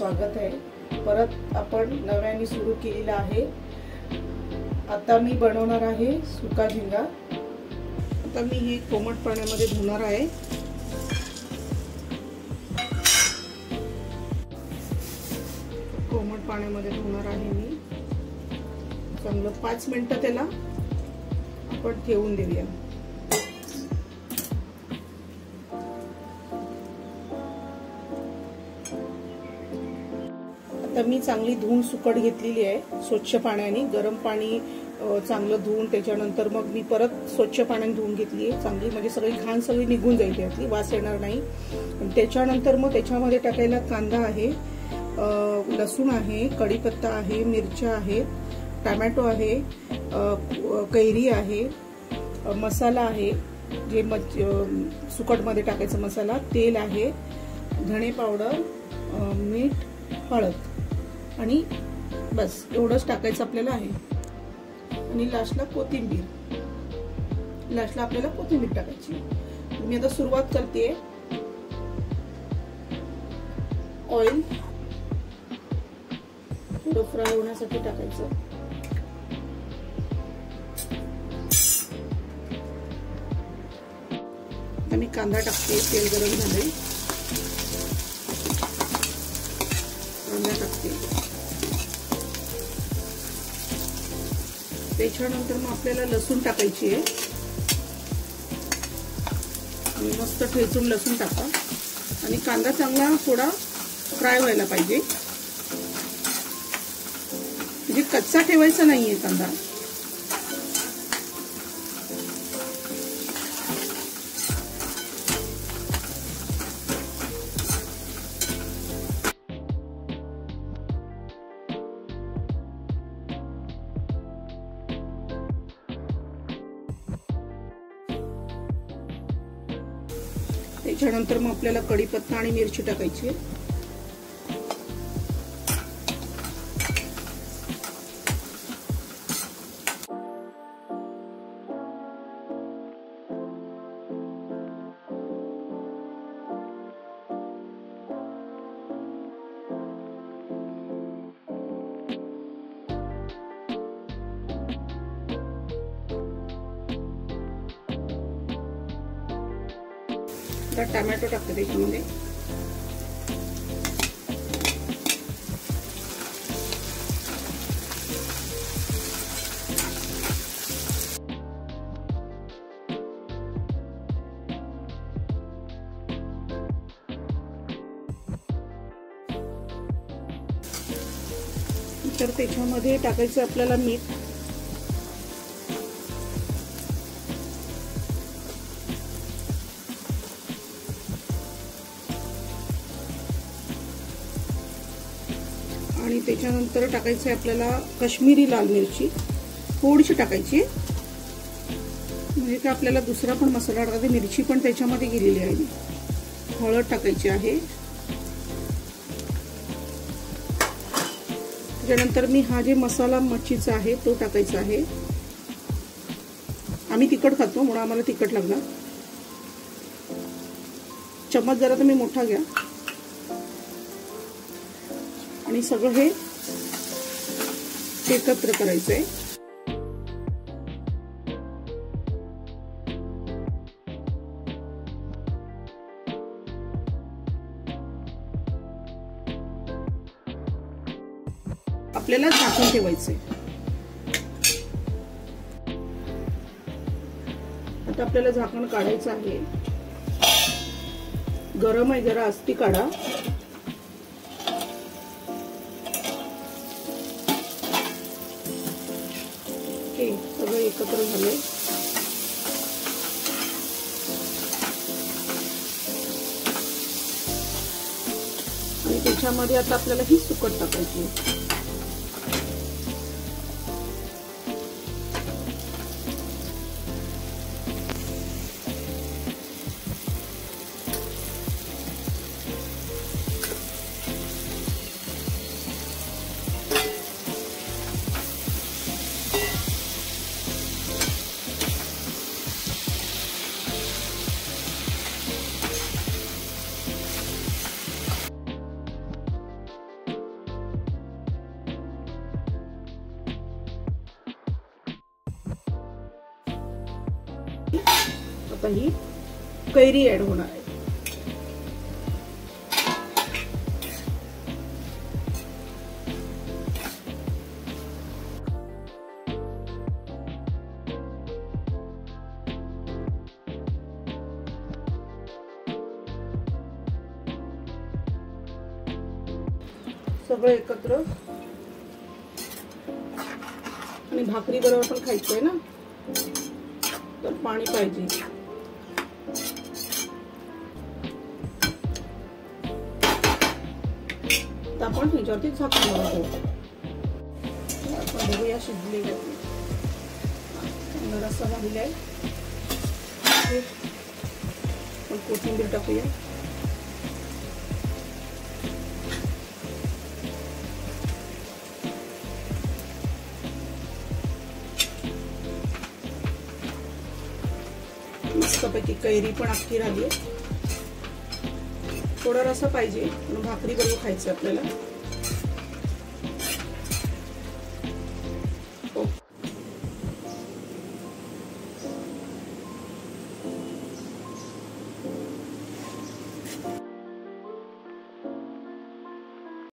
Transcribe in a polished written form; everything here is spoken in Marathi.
स्वागत आहे। परत आपण नव्याने सुरू केलेला आहे। आता मी बनवणार आहे सुका झिंगा। आता मी हे कोमट पाण्यामध्ये धुणार आहे। कोमट पाण्यामध्ये धुणार आहे मी। चांगलं 5 मिनिटं त्याला आपण ठेवून देऊया। आता मी चांगली धुवून सुकट घेतलेली आहे स्वच्छ पाण्याने। गरम पाणी चांगलं धुवून त्याच्यानंतर मग मी परत स्वच्छ पाण्याने धुवून घेतली आहे चांगली, म्हणजे सगळी घाण सगळी निघून जाईल, त्यातली वास येणार नाही। त्याच्यानंतर मग त्याच्यामध्ये टाकायला कांदा आहे, लसूण आहे, कढीपत्ता आहे, मिरच्या आहेत, टोमॅटो आहे, कैरी आहे, मसाला आहे जे सुकटमध्ये टाकायचा मसाला, तेल आहे, धणे पावडर, मीठ, हळद आणि बस एवढंच टाकायचं आपल्याला आहे। आणि लास्टला कोथिंबीर, लास्टला आपल्याला कोथिंबीर टाकायची। मी आता सुरुवात करते। ऑइल थोडं फ्राय होण्यासाठी टाकायचं। आता मी कांदा टाकते, तेल गरम झालंय, कांदा टाकते। त्याच्यानंतर मग आपल्याला लसूण टाकायची आहे। मस्त ठेचून लसूण टाका आणि कांदा चांगला थोडा फ्राय व्हायला पाहिजे, म्हणजे कच्चा ठेवायचा नाहीये कांदा। त्याच्यानंतर मग आपल्याला कढीपत्ता आणि मिरची टाकायची आहे। आता टोमॅटो टाकते त्याच्यामध्ये। तर त्याच्यामध्ये टाकायचं आपल्याला मीठ, आणि त्याच्यानंतर टाकायचं आहे आपल्याला काश्मीरी लाल मिरची, थोडीशी टाकायची, म्हणजे का आपल्याला दुसरा पण मसाला टाकायचा, मिरची पण त्याच्यामध्ये गेलेली आहे। हळद टाकायची आहे। त्याच्यानंतर मी हा जे मसाला मच्छीचा आहे तो टाकायचा आहे। आम्ही तिखट खातो म्हणून आम्हाला तिखट लागणार। चम्मच जरा तुम्ही मोठा घ्या आणि सगळं हे एकत्र करायचंय। आपल्याला झाकून ठेवायचंय। आता आपल्याला झाकण काढायचं आहे। गरम आहे जरा, अस्ती काढा। सगळं एकत्र झालंय। आणि त्याच्यामध्ये आता आपल्याला ही सुकट टाकायची। आता ही कैरी ऍड होणार आहे. सगळं एकत्र आणि भाकरी बरोबर पण खायचंय ना, तर पाणी पाहिजे. तर आपण ह्याच्यावरती झाकून लावू. आपण बघूया शिजले का. रस्सा झालेला आहे. आपण कोथिंबीर टाकूया. मस्तपैकी कैरी पण अख्खी राहिली. थोडा रस्सा पाहिजे, भाकरी बरोबर खायचं आपल्याला.